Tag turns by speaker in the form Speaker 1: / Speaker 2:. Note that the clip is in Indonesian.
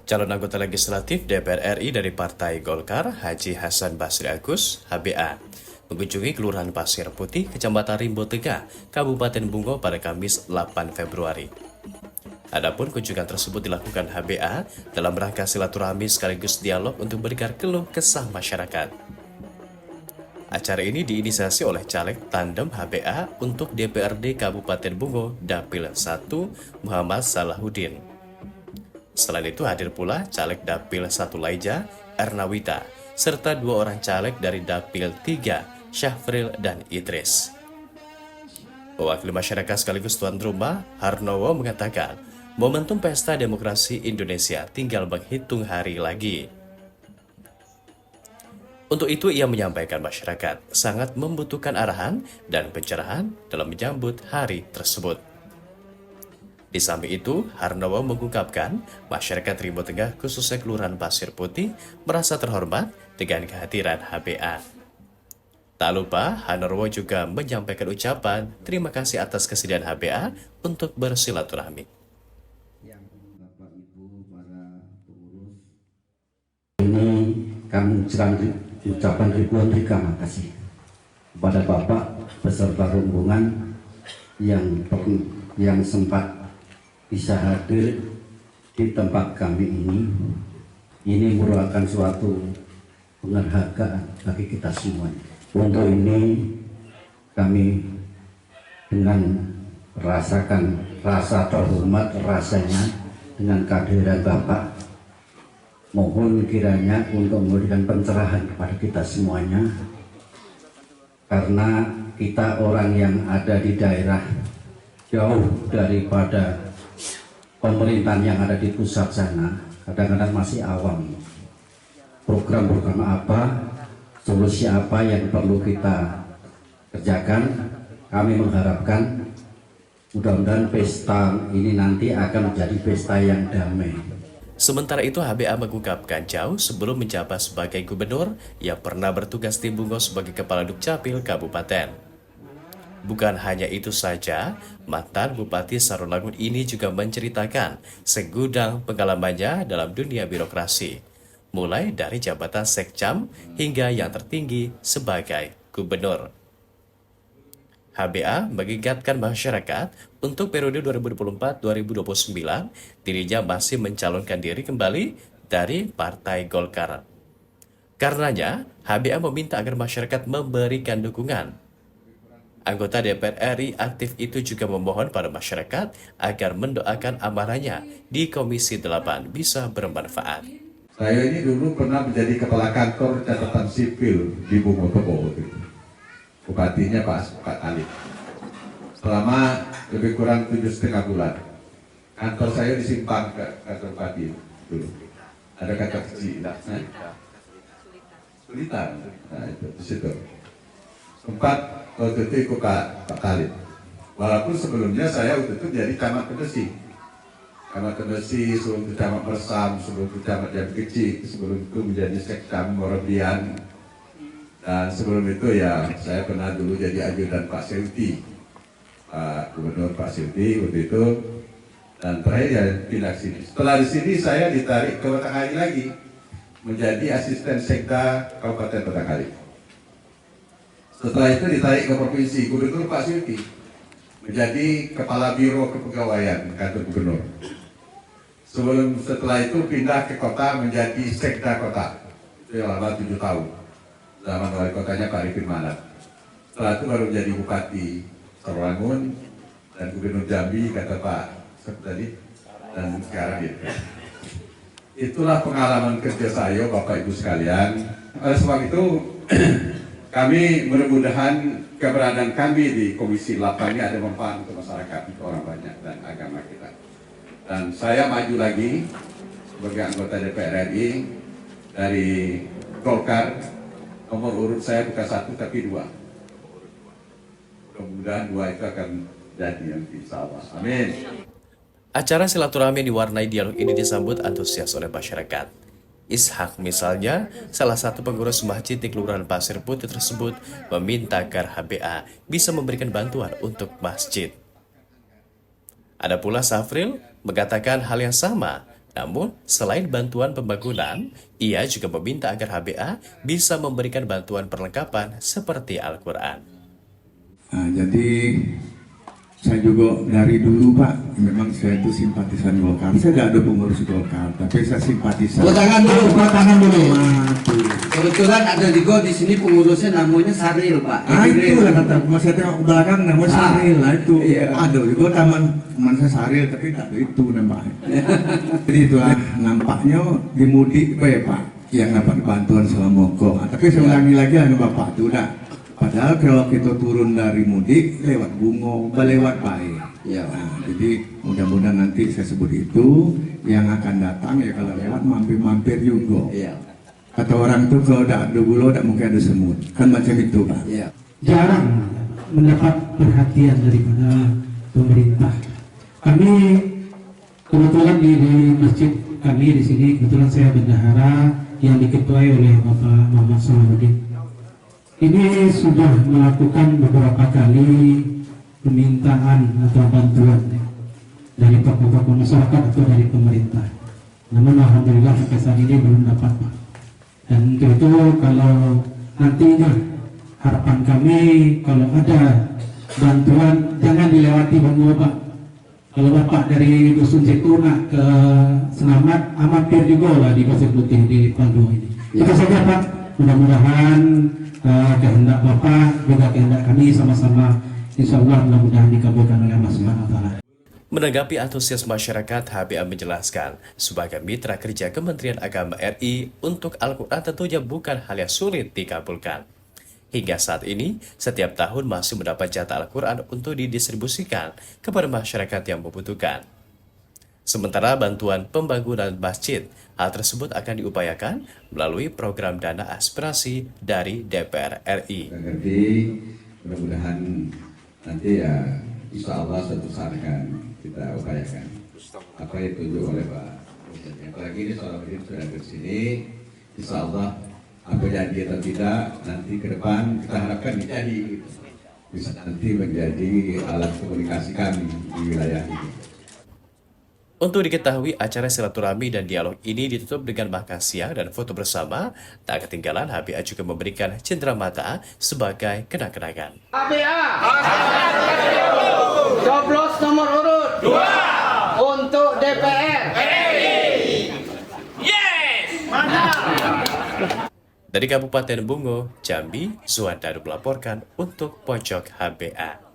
Speaker 1: Calon anggota legislatif DPR RI dari Partai Golkar, Haji Hasan Basri Agus, HBA, mengunjungi Kelurahan Pasir Putih, Kecamatan Rimbo Tengah, Kabupaten Bungo pada Kamis 8 Februari. Adapun kunjungan tersebut dilakukan HBA dalam rangka silaturahmi sekaligus dialog untuk berikan keluh kesah masyarakat. Acara ini diinisiasi oleh caleg tandem HBA untuk DPRD Kabupaten Bungo, Dapil 1, Muhammad Salahuddin. Selain itu hadir pula caleg Dapil 1 Laija, Ernawita, serta 2 orang caleg dari Dapil 3, Syafril dan Idris. Wakil masyarakat sekaligus tuan rumah, Harnowo mengatakan, momentum pesta demokrasi Indonesia tinggal menghitung hari lagi. Untuk itu ia menyampaikan masyarakat sangat membutuhkan arahan dan pencerahan dalam menyambut hari tersebut. Di samping itu, Harnowo mengungkapkan masyarakat Rimbo Tengah khususnya Kelurahan Pasir Putih merasa terhormat dengan kehadiran HBA. Tak lupa, Harnowo juga menyampaikan ucapan terima kasih atas kesediaan HBA untuk bersilaturahmi.
Speaker 2: Ini kami ucapan ribuan terima kasih kepada Bapak beserta rombongan yang sempat bisa hadir di tempat kami ini. Ini merupakan suatu penghargaan bagi kita semuanya. Untuk ini kami dengan rasakan rasa terhormat rasanya dengan kehadiran Bapak. Mohon kiranya untuk memberikan pencerahan kepada kita semuanya, karena kita orang yang ada di daerah jauh daripada pemerintahan yang ada di pusat sana, kadang-kadang masih awam. Program-program apa, solusi apa yang perlu kita kerjakan, kami mengharapkan mudah-mudahan pesta ini nanti akan menjadi pesta yang damai.
Speaker 1: Sementara itu, HBA mengungkapkan jauh sebelum menjabat sebagai gubernur, ia pernah bertugas di Bungo sebagai Kepala Dukcapil Kabupaten. Bukan hanya itu saja, mantan Bupati Sarolangun ini juga menceritakan segudang pengalamannya dalam dunia birokrasi, mulai dari jabatan sekcam hingga yang tertinggi sebagai gubernur. HBA mengingatkan masyarakat untuk periode 2024-2029 dirinya masih mencalonkan diri kembali dari Partai Golkar. Karenanya, HBA meminta agar masyarakat memberikan dukungan. Anggota DPR RI aktif itu juga memohon pada masyarakat agar mendoakan amanahnya di Komisi 8 bisa bermanfaat.
Speaker 3: Saya ini dulu pernah menjadi kepala kantor catatan sipil di Bungo Tebo. Bupatinya Pak Ali. Selama lebih kurang 7,5 bulan. Kantor saya di Simpang ke kantor Bupati dulu. Ada kantor kecil. Sulitan. Nah itu di situ. Sempat waktu itu ikut Pak Khalid. Walaupun sebelumnya saya waktu itu jadi camat Kedesi. Camat Kedesi, sebelum itu camat Persam, sebelum itu camat Jambi Kecil, sebelum itu menjadi sekcam Morabian. Dan sebelum itu ya saya pernah dulu jadi ajudan Pak Silti, Pak Gubernur Pak Silti waktu itu. Dan terakhir ya pindah ke sini. Setelah di sini saya ditarik ke Batanghari lagi menjadi asisten sekda Kabupaten Batanghari. Setelah itu ditarik ke provinsi, Gubernur Pak Silti menjadi kepala biro kepegawaian kantor gubernur. Setelah itu pindah ke kota menjadi sekda kota. Itu yang lama 7 tahun. Zaman wali kotanya Pak Rifin Manat. Setelah itu baru menjadi Bupati Sarolangun dan Gubernur Jambi kata Pak tadi, dan sekarang itu. Itulah pengalaman kerja saya Bapak Ibu sekalian. Oleh sebab itu kami mudah-mudahan keberadaan kami di Komisi 8 ini ada manfaat untuk masyarakat, untuk orang banyak dan agama kita. Dan saya maju lagi sebagai anggota DPR RI dari Golkar. Nomor urut saya bukan 1 tapi 2. Mudah-mudahan 2 itu akan jadi nanti, insya Allah. Amin.
Speaker 1: Acara silaturahmi diwarnai dialog ini disambut antusias oleh masyarakat. Ishak misalnya, salah satu pengurus masjid di Kelurahan Pasir Putih tersebut meminta agar HBA bisa memberikan bantuan untuk masjid. Ada pula Safril mengatakan hal yang sama, Namun, selain bantuan pembangunan, ia juga meminta agar HBA bisa memberikan bantuan perlengkapan seperti Al-Quran.
Speaker 4: Nah, jadi saya juga dari dulu Pak, memang saya itu simpatisan Golkar. Saya tidak ada pengurus Golkar, tapi saya simpatisan.
Speaker 2: Tangan dulu, tangan dulu.
Speaker 4: Waduh.
Speaker 2: Kebetulan ada juga di sini pengurusnya namanya Saril, Pak.
Speaker 4: Itu lah kata, masih tengok ke belakang namanya Saril lah itu.
Speaker 2: Iya.
Speaker 4: Ada juga teman saya Saril, tapi tak ada itu namanya. Jadi itulah nampaknya di mudik Pak ya Pak, yang dapat bantuan selama mogok. Tapi saya ulangi lagi lah Bapak itu udah. Padahal kalau kita turun dari mudik lewat Bungo, lewat baik.
Speaker 2: Ya.
Speaker 4: Nah, jadi mudah-mudahan nanti saya sebut itu yang akan datang ya kalau lewat mampir-mampir juga.
Speaker 2: Iya.
Speaker 4: Kata orang tuh kalau tidak ada gula tidak mungkin ada semut. Kan macam itu Pak.
Speaker 2: Iya.
Speaker 5: Jarang mendapat perhatian daripada pemerintah. Kami kebetulan di masjid kami di sini kebetulan saya bendahara yang diketuai oleh Bapak Muhammad Salahuddin. Ini sudah melakukan beberapa kali permintaan atau bantuan dari tokoh-tokoh masyarakat atau dari pemerintah. Namun alhamdulillah sampai saat ini belum dapat Pak. Dan untuk itu kalau nantinya harapan kami kalau ada bantuan jangan dilewati Bungo Pak. Kalau Bapak dari Dusun Cetuna ke Senamat mampir juga lah di Pasir Putih di Pandu ini. Itu saja Pak. Mudah-mudahan kehendak Bapak juga kehendak kami sama-sama insya Allah mudah-mudahan dikabulkan oleh Allah Subhanahu wa Ta'ala.
Speaker 1: Menanggapi antusias masyarakat, HBA menjelaskan, sebagai mitra kerja Kementerian Agama RI untuk Al-Quran tentunya bukan hal yang sulit dikabulkan. Hingga saat ini, setiap tahun masih mendapat jatah Al-Quran untuk didistribusikan kepada masyarakat yang membutuhkan. Sementara bantuan pembangunan masjid, hal tersebut akan diupayakan melalui program dana aspirasi dari DPR RI.
Speaker 3: Saya ngerti, mudah-mudahan nanti ya insya Allah suatu saat akan kita upayakan apa yang ditunjuk oleh Pak Presiden. Apalagi ini seorang presiden sudah ada di sini, insya Allah apa janji atau tidak nanti ke depan kita harapkan menjadi bisa nanti menjadi alat komunikasi kami di wilayah ini.
Speaker 1: Untuk diketahui, acara silaturahmi dan dialog ini ditutup dengan makan siang dan foto bersama. Tak ketinggalan, HBA juga memberikan cenderamata sebagai kenang-kenangan.
Speaker 6: HBA coblos nomor urut 2 untuk DPR RI. Yes! Mantap!
Speaker 1: Dari Kabupaten Bungo, Jambi, Zuandaro melaporkan untuk Pojok HBA.